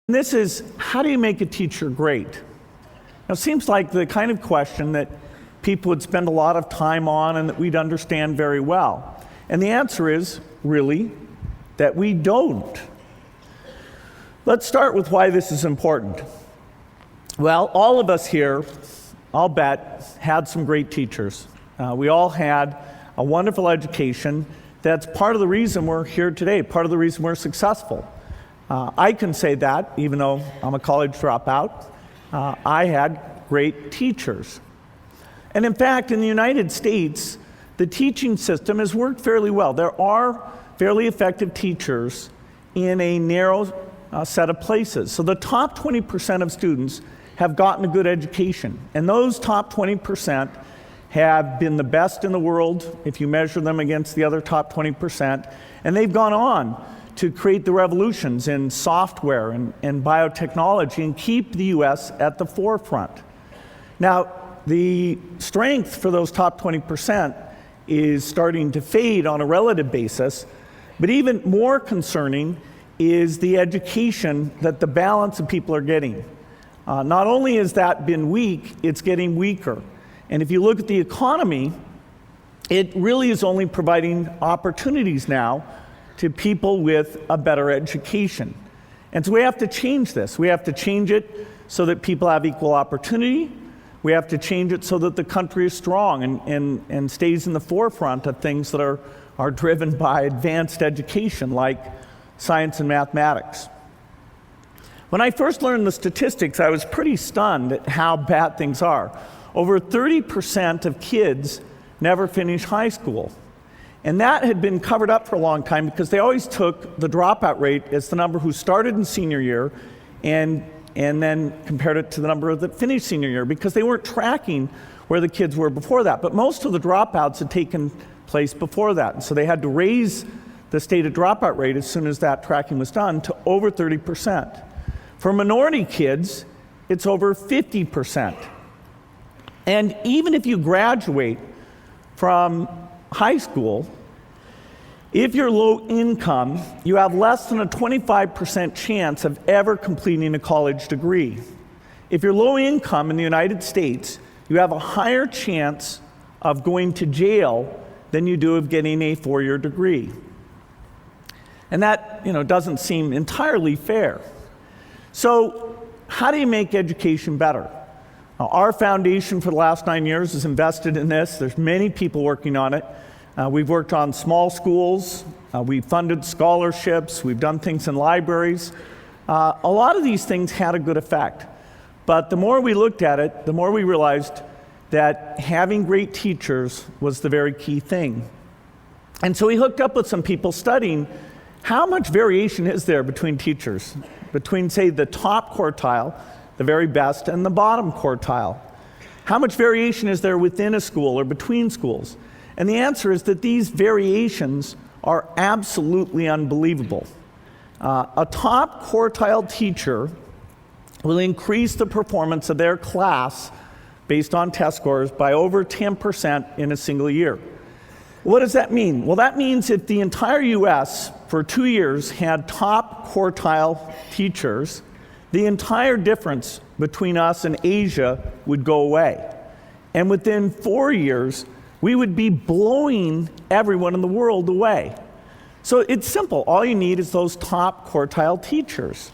This is, how do you make a teacher great? Now, it seems like the kind of question that people would spend a lot of time on and that we'd understand very well. And the answer is, really, that we don't. Let's start with why this is important. Well, all of us here, I'll bet, had some great teachers. We all had a wonderful education. That's part of the reason we're here today, part of the reason we're successful. I can say that, even though I'm a college dropout. I had great teachers. And in fact, in the United States, the teaching system has worked fairly well. There are fairly effective teachers in a narrow set of places. So the top 20% of students have gotten a good education. And those top 20% have been the best in the world if you measure them against the other top 20%. And they've gone on to create the revolutions in software and biotechnology and keep the US at the forefront. Now, the strength for those top 20% is starting to fade on a relative basis, but even more concerning is the education that the balance of people are getting. Not only has that been weak, it's getting weaker. And if you look at the economy, it really is only providing opportunities now to people with a better education. And so we have to change this. We have to change it so that people have equal opportunity. We have to change it so that the country is strong and stays in the forefront of things that are driven by advanced education, like science and mathematics. When I first learned the statistics, I was pretty stunned at how bad things are. Over 30% of kids never finish high school. And that had been covered up for a long time because they always took the dropout rate as the number who started in senior year and then compared it to the number that finished senior year because they weren't tracking where the kids were before that. But most of the dropouts had taken place before that. And so they had to raise the stated dropout rate as soon as that tracking was done to over 30%. For minority kids, it's over 50%. And even if you graduate from high school, if you're low income, you have less than a 25% chance of ever completing a college degree. If you're low income in the United States, you have a higher chance of going to jail than you do of getting a four-year degree. And that, doesn't seem entirely fair. So, how do you make education better? Our foundation for the last 9 years has invested in this. There's many people working on it. We've worked on small schools. We've funded scholarships. We've done things in libraries. A lot of these things had a good effect. But the more we looked at it, the more we realized that having great teachers was the very key thing. And so we hooked up with some people studying how much variation is there between teachers, between, say, the top quartile, the very best, and the bottom quartile. How much variation is there within a school or between schools? And the answer is that these variations are absolutely unbelievable. A top quartile teacher will increase the performance of their class based on test scores by over 10% in a single year. What does that mean? Well, that means if the entire US for 2 years had top quartile teachers, the entire difference between us and Asia would go away. And within 4 years, we would be blowing everyone in the world away. So it's simple. All you need is those top quartile teachers.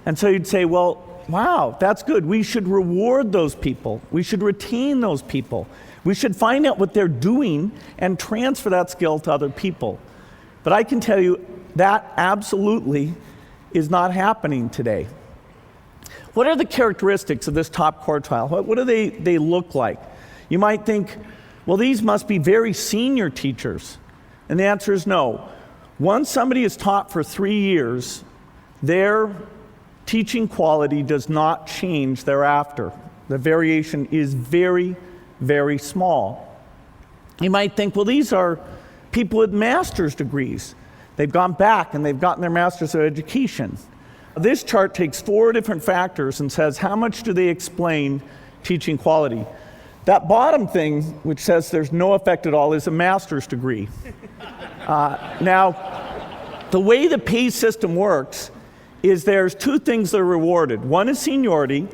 And so you'd say, well, wow, that's good. We should reward those people. We should retain those people. We should find out what they're doing and transfer that skill to other people. But I can tell you that absolutely is not happening today. What are the characteristics of this top quartile? What do they look like? You might think, well, these must be very senior teachers. And the answer is no. Once somebody is taught for 3 years, their teaching quality does not change thereafter. The variation is very, very small. You might think, well, these are people with master's degrees. They've gone back and they've gotten their master's of education. This chart takes 4 different factors and says, how much do they explain teaching quality? That bottom thing, which says there's no effect at all, is a master's degree. Now, the way the pay system works is there's two things that are rewarded. One is seniority,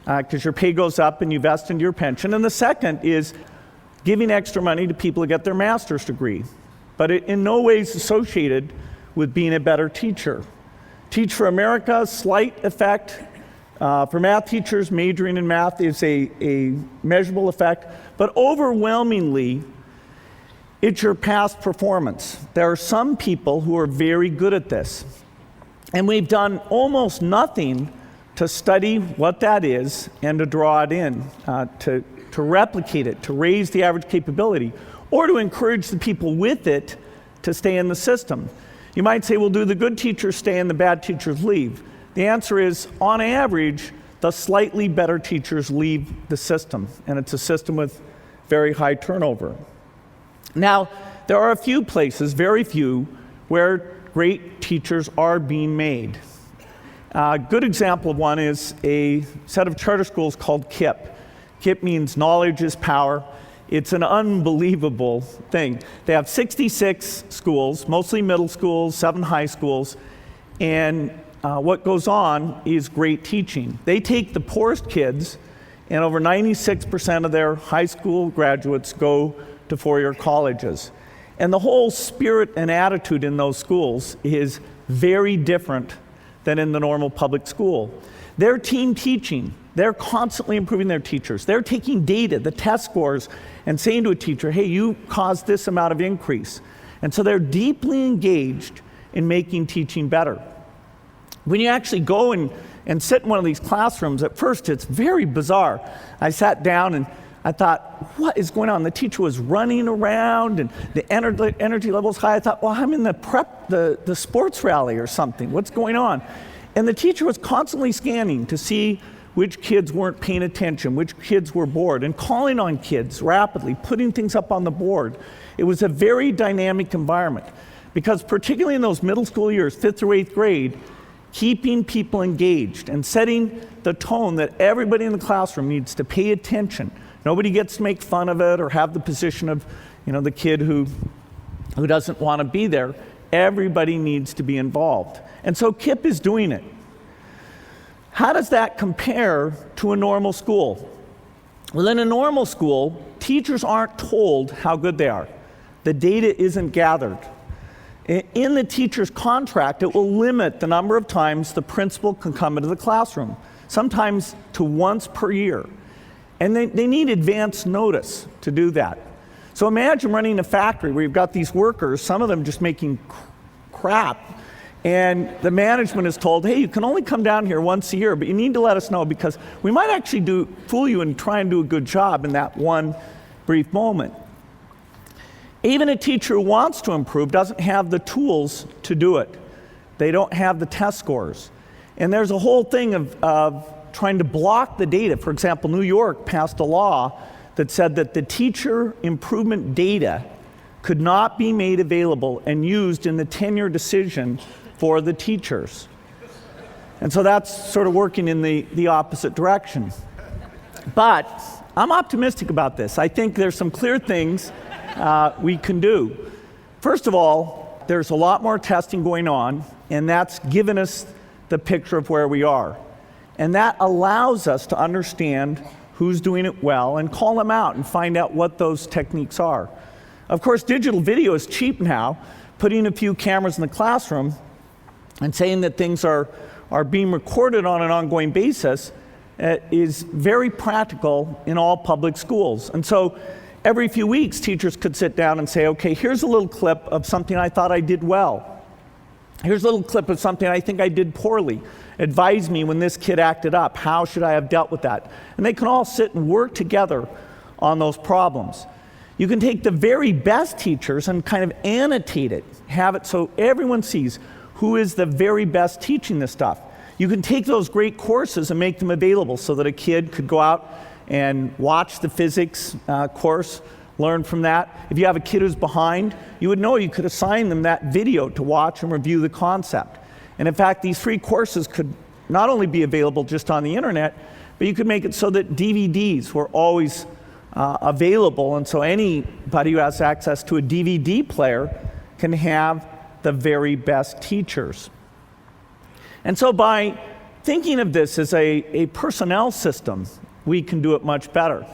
because your pay goes up and you vest into your pension. And the second is giving extra money to people who get their master's degree. But it in no way is associated with being a better teacher. Teach for America, slight effect. For math teachers, majoring in math is a measurable effect. But overwhelmingly, it's your past performance. There are some people who are very good at this. And we've done almost nothing to study what that is and to draw it in, to replicate it, to raise the average capability, or to encourage the people with it to stay in the system. You might say, well, do the good teachers stay and the bad teachers leave? The answer is, on average, the slightly better teachers leave the system, and it's a system with very high turnover. Now, there are a few places, very few, where great teachers are being made. A good example of one is a set of charter schools called KIPP. KIPP means knowledge is power. It's an unbelievable thing. They have 66 schools, mostly middle schools, 7 high schools, and what goes on is great teaching. They take the poorest kids, and over 96% of their high school graduates go to four-year colleges. And the whole spirit and attitude in those schools is very different than in the normal public school. They're team teaching. They're constantly improving their teachers. They're taking data, the test scores, and saying to a teacher, hey, you caused this amount of increase. And so they're deeply engaged in making teaching better. When you actually go and sit in one of these classrooms, at first it's very bizarre. I sat down and I thought, what is going on? The teacher was running around and the energy level was high. I thought, well, I'm in the sports rally or something. What's going on? And the teacher was constantly scanning to see which kids weren't paying attention, which kids were bored, and calling on kids rapidly, putting things up on the board. It was a very dynamic environment because particularly in those middle school years, 5th through 8th grade, keeping people engaged and setting the tone that everybody in the classroom needs to pay attention. Nobody gets to make fun of it or have the position of, the kid who doesn't want to be there. Everybody needs to be involved. And so KIPP is doing it. How does that compare to a normal school? Well, in a normal school, teachers aren't told how good they are. The data isn't gathered. In the teacher's contract, it will limit the number of times the principal can come into the classroom, sometimes to once per year. And they need advance notice to do that. So imagine running a factory where you've got these workers, some of them just making crap, and the management is told, hey, you can only come down here once a year, but you need to let us know because we might actually fool you and try and do a good job in that one brief moment. Even a teacher who wants to improve doesn't have the tools to do it. They don't have the test scores. And there's a whole thing of trying to block the data. For example, New York passed a law that said that the teacher improvement data could not be made available and used in the tenure decision for the teachers. And so that's sort of working in the opposite direction. But I'm optimistic about this. I think there's some clear things we can do. First of all, there's a lot more testing going on, and that's given us the picture of where we are. And that allows us to understand who's doing it well and call them out and find out what those techniques are. Of course, digital video is cheap now. Putting a few cameras in the classroom and saying that things are being recorded on an ongoing basis is very practical in all public schools. And so every few weeks, teachers could sit down and say, okay, here's a little clip of something I thought I did well. Here's a little clip of something I think I did poorly. Advise me when this kid acted up. How should I have dealt with that? And they can all sit and work together on those problems. You can take the very best teachers and kind of annotate it, have it so everyone sees who is the very best teaching this stuff. You can take those great courses and make them available so that a kid could go out and watch the physics course, learn from that. If you have a kid who's behind, you would know you could assign them that video to watch and review the concept. And in fact, these free courses could not only be available just on the internet, but you could make it so that DVDs were always available, and so anybody who has access to a DVD player can have the very best teachers. And so by thinking of this as a personnel system, we can do it much better.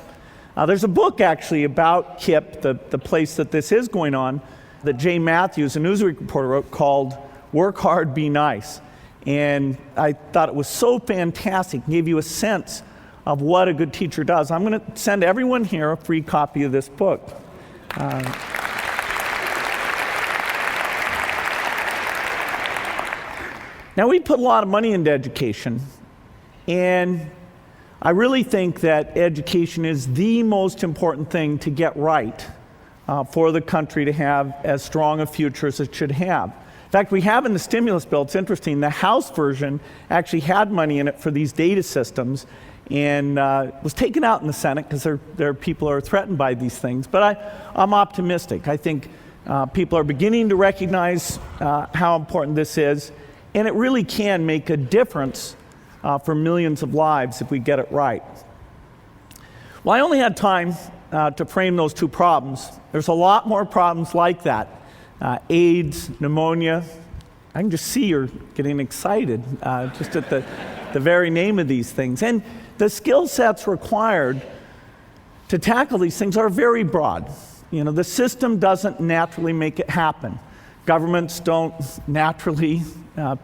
There's a book actually about KIPP, the place that this is going on, that Jay Matthews, a Newsweek reporter, wrote called Work Hard, Be Nice. And I thought it was so fantastic, gave you a sense of what a good teacher does. I'm going to send everyone here a free copy of this book. Now, we put a lot of money into education, and I really think that education is the most important thing to get right for the country to have as strong a future as it should have. In fact, we have in the stimulus bill, it's interesting, the House version actually had money in it for these data systems, and was taken out in the Senate because there are people who are threatened by these things. But I'm optimistic. I think people are beginning to recognize how important this is, and it really can make a difference for millions of lives if we get it right. Well, I only had time to frame those two problems. There's a lot more problems like that. AIDS, pneumonia. I can just see you're getting excited just at the very name of these things. And the skill sets required to tackle these things are very broad. You know, the system doesn't naturally make it happen. Governments don't naturally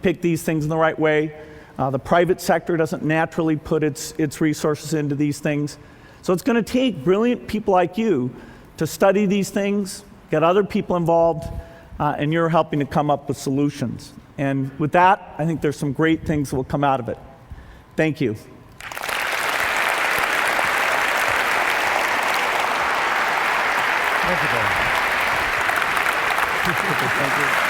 pick these things in the right way. The private sector doesn't naturally put its resources into these things. So it's going to take brilliant people like you to study these things, get other people involved, and you're helping to come up with solutions. And with that, I think there's some great things that will come out of it. Thank you. Thank you.